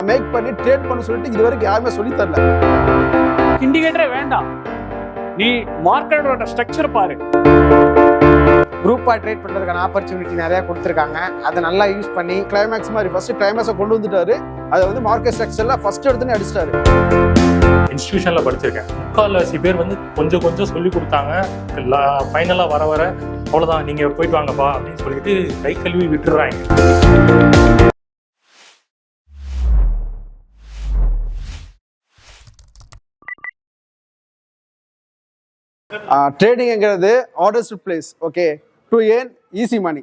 Make பண்ணி trade பண்ண சொல்லிட்டு இது வரைக்கும் யாருமே சொல்லி தரல. இண்டிகேட்டரே வேண்டாம், நீ மார்க்கெட்டோட ஸ்ட்ரக்சர் பாரு. குரூப்பாக ட்ரேட் பண்ணுறதுக்கான ஆப்பர்ச்சுனிட்டி நிறையா கொடுத்துருக்காங்க. அதை நல்லா யூஸ் பண்ணி கிளைமேக்ஸ் மாதிரி ஃபர்ஸ்ட் கிளைமேக்ஸை கொண்டு வந்துட்டாரு. அதை வந்து மார்க்கெட் ஸ்ட்ரக்சரில் ஃபர்ஸ்ட் எடுத்துன்னு அடிச்சிட்டாரு. இன்ஸ்டியூஷனில் படிச்சிருக்கேன். முக்கால்வாசி பேர் வந்து கொஞ்சம் கொஞ்சம் சொல்லி கொடுத்தாங்க. ஃபைனலாக வர வர அவ்வளோதான், நீங்கள் போயிட்டு வாங்கப்பா அப்படின்னு சொல்லிட்டு கை கழுவி விட்டுடுறாங்க. ட்ரேடிங்கிறது orders place, okay, to earn easy money.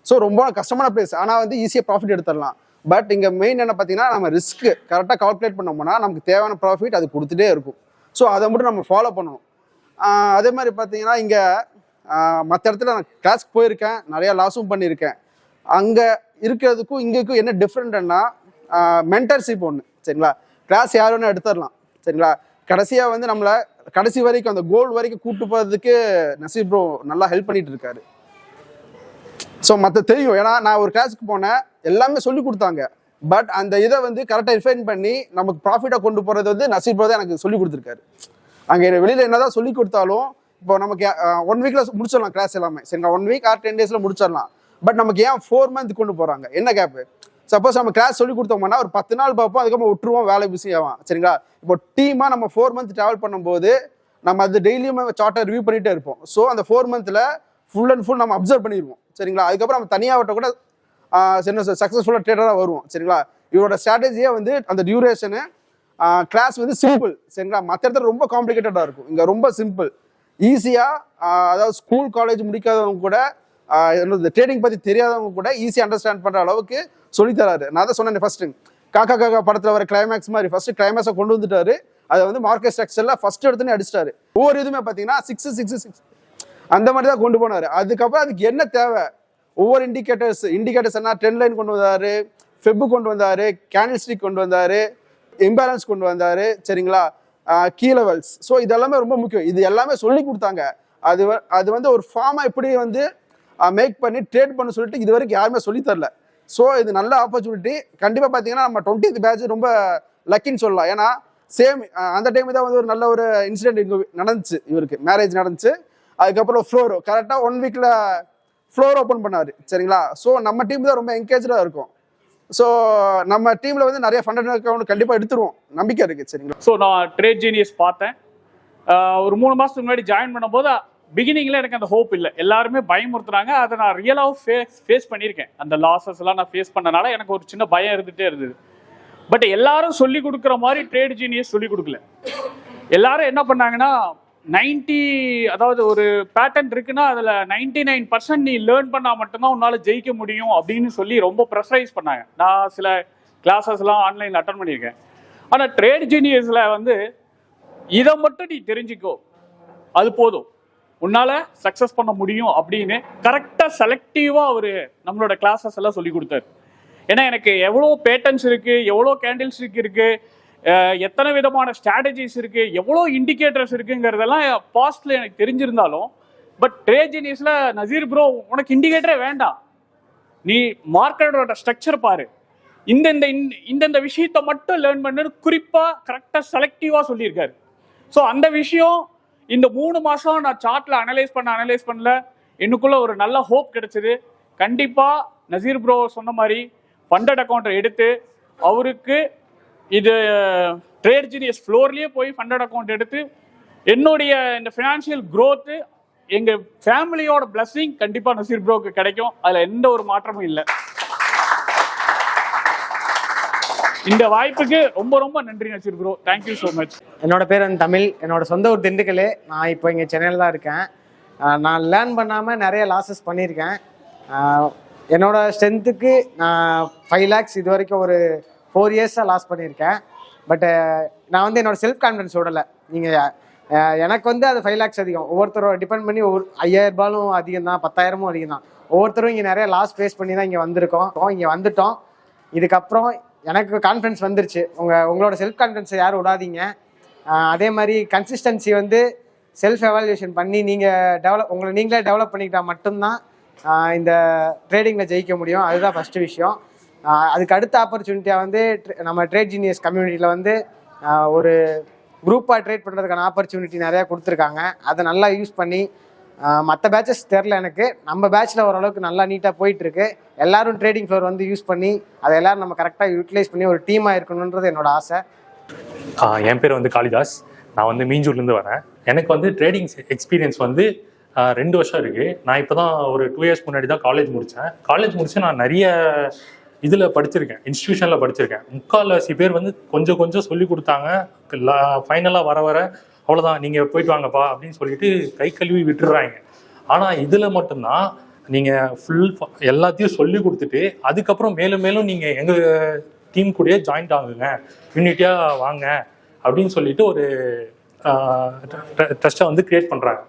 So ரொம்ப கஷ்டமான பிளேஸ், ஆனால் வந்து ஈஸியாக ப்ராஃபிட் எடுத்துடலாம். பட் இங்கே மெயின் என்ன பார்த்தீங்கன்னா, நம்ம ரிஸ்க்கு கரெக்டாக கால்குலேட் பண்ணோம்னா நமக்கு தேவையான ப்ராஃபிட் அது கொடுத்துட்டே இருக்கும். ஸோ அதை மட்டும் நம்ம ஃபாலோ பண்ணணும். அதே மாதிரி பார்த்தீங்கன்னா இங்கே மற்ற இடத்துல நான் கிளாஸ்க்கு போயிருக்கேன், நிறையா லாஸும் பண்ணியிருக்கேன். அங்கே இருக்கிறதுக்கும் இங்கேக்கும் என்ன டிஃப்ரெண்ட்னா மென்டர்ஷிப் ஒன்று, சரிங்களா. கிளாஸ் யார் வேணால் எடுத்துடலாம், சரிங்களா. கடைசியாக வந்து நம்மளை கடைசி வரைக்கும் அந்த கோல் வரைக்கும் கூப்பிட்டு போகிறதுக்கு நசீர் ப்ரோ நல்லா ஹெல்ப் பண்ணிட்டு இருக்காரு. ஸோ மற்ற தெரியும், ஏன்னா நான் ஒரு கிளாஸுக்கு போனேன், எல்லாமே சொல்லி கொடுத்தாங்க. பட் அந்த இதை வந்து கரெக்டாக ரிஃபைன் பண்ணி நமக்கு ப்ராஃபிட்டாக கொண்டு போகிறது வந்து நசீர் ப்ரோ தான் எனக்கு சொல்லி கொடுத்துருக்காரு. அங்கே வெளியில் என்னதான் சொல்லி கொடுத்தாலும் இப்போ நமக்கு 1 வீக்கில் முடிச்சிடலாம் கிளாஸ் எல்லாமே, சரிங்களா. 1 வீக் ஆர் 10 டேஸில் முடிச்சிடலாம். பட் நமக்கு ஏன் 4 மந்த் கொண்டு போகிறாங்க, என்ன கேப்பு? சப்போஸ் நம்ம கிளாஸ் சொல்லி கொடுத்தோம்னா ஒரு 10 நாள் பார்ப்போம், அதுக்கப்புறம் விட்டுருவோம், வேலை பிஸி ஆகும், சரிங்களா. இப்போ டீமாக நம்ம 4 மந்த் ட்ராவல் பண்ணும்போது நம்ம அது டெய்லியும் சார்ட்டை ரிவ்யூ பண்ணிகிட்டே இருப்போம். ஸோ அந்த 4 மந்த்தில் ஃபுல் அண்ட் ஃபுல் நம்ம அப்சர்வ் பண்ணிடுவோம், சரிங்களா. அதுக்கப்புறம் நம்ம தனியாகட்ட கூட சக்ஸஸ்ஃபுல்லாக ட்ரேடராக வருவோம், சரிங்களா. இவரோட ஸ்ட்ராட்டஜியே வந்து அந்த டியூரேஷனு கிளாஸ் வந்து சிம்பிள், சரிங்களா. மற்ற இடத்துல ரொம்ப காம்ப்ளிகேட்டடாக இருக்கும், இங்கே ரொம்ப சிம்பிள், ஈஸியாக. அதாவது ஸ்கூல் காலேஜ் முடிக்காதவங்க கூட ட்ரேடிங் பற்றி தெரியாதவங்க கூட ஈஸியாக அண்டர்ஸ்டாண்ட் பண்ணுற அளவுக்கு சொல்லித்தராரு. நான் தான் சொன்னேன் ஃபர்ஸ்ட் காக்கா காக்கா படத்தில் வர கிளைமேக்ஸ் மாதிரி ஃபர்ஸ்ட் கிளைமேக்ஸை கொண்டு வந்துட்டாரு. அதை வந்து மார்க்கெட் ஸ்ட்ரக்சரில் ஃபர்ஸ்ட் எடுத்துன்னு அடிச்சிட்டாரு. ஒவ்வொரு இதுவுமே பார்த்தீங்கன்னா 6 அந்த மாதிரி தான் கொண்டு போனார். அதுக்கப்புறம் அதுக்கு என்ன தேவை, ஒவ்வொரு இண்டிகேட்டர்ஸ் என்ன ட்ரெண்ட் லைன் கொண்டு வந்தார், ஃபெப்பு கொண்டு வந்தார், கேண்டில் ஸ்டிக் கொண்டு வந்தார், இம்பேலன்ஸ் கொண்டு வந்தார், சரிங்களா, கீ லெவல்ஸ். ஸோ இதெல்லாமே ரொம்ப முக்கியம். இது எல்லாமே சொல்லி கொடுத்தாங்க. அது வந்து ஒரு ஃபார்மாக எப்படி வந்து மேக் பண்ணி ட்ரேட் பண்ண சொல்லிட்டு இது வரைக்கும் யாருமே சொல்லி தரல. ஸோ இது நல்ல ஆப்பர்ச்சுனிட்டி. கண்டிப்பாக பார்த்தீங்கன்னா நம்ம 20th பேட்ச் ரொம்ப லக்கின்னு சொல்லலாம். ஏன்னா சேம் அந்த டைம் தான் வந்து ஒரு நல்ல ஒரு இன்சிடென்ட் இங்கே நடந்துச்சு. இவருக்கு மேரேஜ் நடந்துச்சு. அதுக்கப்புறம் ஃப்ளோர் கரெக்டாக 1 வீக்கில் ஃப்ளோர் ஓப்பன் பண்ணார், சரிங்களா. ஸோ நம்ம டீம் தான் ரொம்ப என்கேஜாக இருக்கும். ஸோ நம்ம டீமில் வந்து நிறைய ஃபண்டட் அக்கௌண்ட் கண்டிப்பாக எடுத்துருவோம், நம்பிக்கை இருக்குது, சரிங்களா. ஸோ நான் ட்ரேட் ஜீனியஸ் பார்த்தேன். ஒரு 3 மாதத்துக்கு முன்னாடி ஜாயின் பண்ணும்போது பிகினிங்கில் எனக்கு அந்த ஹோப் இல்லை, எல்லாருமே பயமுறுத்துறாங்க. அதை நான் ரியலாகவும் ஃபேஸ் பண்ணியிருக்கேன். அந்த லாஸஸ் எல்லாம் நான் ஃபேஸ் பண்ணனால எனக்கு ஒரு சின்ன பயம் இருந்துகிட்டே இருந்தது. பட் எல்லாரும் சொல்லி கொடுக்குற மாதிரி ட்ரேட் ஜீனியஸ் சொல்லி கொடுக்கல. எல்லாரும் என்ன பண்ணாங்கன்னா 90, அதாவது ஒரு பேட்டர்ன் இருக்குன்னா அதில் 99% நீ லேர்ன் பண்ணால் மட்டும்தான் உன்னால் ஜெயிக்க முடியும் அப்படின்னு சொல்லி ரொம்ப ப்ரெஷரைஸ் பண்ணாங்க. நான் சில கிளாஸஸ்லாம் ஆன்லைனில் அட்டன் பண்ணியிருக்கேன். ஆனால் ட்ரேட் ஜீனியஸில் வந்து இதை மட்டும் நீ தெரிஞ்சுக்கோ, அது போதும், உன்னால் சக்ஸஸ் பண்ண முடியும் அப்படின்னு கரெக்டாக செலக்டிவாக அவர் நம்மளோட கிளாஸஸ் எல்லாம் சொல்லி கொடுத்தாரு. ஏன்னா எனக்கு எவ்வளோ பேட்டர்ன்ஸ் இருக்குது, எவ்வளோ கேண்டில் ஸ்டிக் இருக்குது, எத்தனை விதமான ஸ்ட்ராட்டஜிஸ் இருக்குது, எவ்வளோ இண்டிகேட்டர்ஸ் இருக்குங்கிறதெல்லாம் பாஸ்டில் எனக்கு தெரிஞ்சிருந்தாலும், பட் ட்ரேட் ஜீனியஸில் நசீர் ப்ரோ உனக்கு இண்டிகேட்டரே வேண்டாம், நீ மார்க்கெட்டோட ஸ்ட்ரக்சர் பாரு, இந்த விஷயத்தை மட்டும் லேர்ன் பண்ணு, குறிப்பாக கரெக்டாக செலக்டிவாக சொல்லியிருக்காரு. ஸோ அந்த விஷயம் இந்த 3 மாதம் நான் சார்ட்டில் அனலைஸ் பண்ணல எனக்குள்ள ஒரு நல்ல ஹோப் கிடைச்சிது. கண்டிப்பாக நசீர் ப்ரோ சொன்ன மாதிரி ஃபண்டட் அக்கௌண்ட்டை எடுத்து அவருக்கு இது ட்ரேட் ஜீனியஸ் ஃப்ளோர்லேயே போய் ஃபண்டட் அக்கௌண்ட் எடுத்து என்னுடைய இந்த ஃபினான்ஷியல் க்ரோத்து எங்கள் ஃபேமிலியோட பிளஸ்ஸிங் கண்டிப்பாக நசீர் ப்ரோக்கு கிடைக்கும். அதில் எந்த ஒரு மாற்றமும் இல்லை. இந்த வாய்ப்புக்கு ரொம்ப ரொம்ப நன்றி Naseer bro, thank you so much. என்னோட பேர் வந்து தமிழ், என்னோட சொந்த ஊர் திண்டுக்கல். நான் இப்போ இங்கே சென்னையில் தான் இருக்கேன். நான் லேர்ன் பண்ணாமல் நிறைய லாஸஸ் பண்ணியிருக்கேன். என்னோட ஸ்ட்ரென்த்துக்கு நான் 5 lakhs இது வரைக்கும் ஒரு 4 years லாஸ் பண்ணியிருக்கேன். பட்டு நான் வந்து என்னோட செல்ஃப் கான்ஃபிடன்ஸ் விடலை. நீங்கள் எனக்கு வந்து அது 5 lakhs அதிகம், ஒவ்வொருத்தரும் டிபெண்ட் பண்ணி 5000 ரூபாயும் அதிகம் தான், 10,000 அதிகம் தான். ஒவ்வொருத்தரும் இங்கே நிறைய லாஸ் ஃபேஸ் பண்ணி தான் இங்கே வந்துட்டோம். இதுக்கப்புறம் எனக்கு கான்ஃபிடன்ஸ் வந்துருச்சு. உங்களோட செல்ஃப் கான்ஃபிடன்ஸை யாரும் விடாதீங்க. அதே மாதிரி கன்சிஸ்டன்சி வந்து செல்ஃப் எவாலுவேஷன் பண்ணி உங்களை நீங்களே டெவலப் பண்ணிக்கிட்டால் மட்டும்தான் இந்த ட்ரேடிங்கில் ஜெயிக்க முடியும். அதுதான் ஃபஸ்ட்டு விஷயம். அதுக்கு அடுத்த ஆப்பர்ச்சுனிட்டியாக வந்து நம்ம ட்ரேட் ஜீனியஸ் கம்யூனிட்டியில் வந்து ஒரு குரூப்பாக ட்ரேட் பண்ணுறதுக்கான ஆப்பர்ச்சுனிட்டி நிறையா கொடுத்துருக்காங்க. அதை நல்லா யூஸ் பண்ணி மற்ற பேட்சஸ் தெரில எனக்கு, நம்ம பேட்சில் ஓரளவுக்கு நல்லா நீட்டாக போயிட்டுருக்கு. எல்லோரும் ட்ரேடிங் ஃப்ளோர் வந்து யூஸ் பண்ணி அதை எல்லோரும் நம்ம கரெக்டாக யூட்டிலைஸ் பண்ணி ஒரு டீமாக இருக்கணுன்றது என்னோட ஆசை. என் பேர் வந்து காளிதாஸ். நான் வந்து மீஞ்சூர்லேருந்து வரேன். எனக்கு வந்து ட்ரேடிங் எக்ஸ்பீரியன்ஸ் வந்து 2 வருஷம் இருக்குது. நான் இப்போ தான் ஒரு 2 இயர்ஸ் முன்னாடி தான் காலேஜ் முடித்தேன். காலேஜ் முடிச்சு நான் நிறைய இதில் படிச்சிருக்கேன், இன்ஸ்டியூஷனில் படிச்சிருக்கேன். முக்கால்வாசி பேர் வந்து கொஞ்சம் கொஞ்சம் சொல்லி கொடுத்தாங்க. ஃபைனலாக வர அவ்வளோதான், நீங்கள் போயிட்டு வாங்கப்பா அப்படின்னு சொல்லிட்டு கை கழுவி விட்டுடுறாங்க. ஆனால் இதில் மட்டும்தான் நீங்கள் எல்லாத்தையும் சொல்லி கொடுத்துட்டு அதுக்கப்புறம் மேலும் மேலும் நீங்கள் எங்கள் டீம் கூடயே ஜாயின்ட் ஆகுங்க, யூனிட்டியாக வாங்க அப்படின்னு சொல்லிட்டு ஒரு ட்ரஸ்ட்டை வந்து கிரியேட் பண்ணுறாங்க.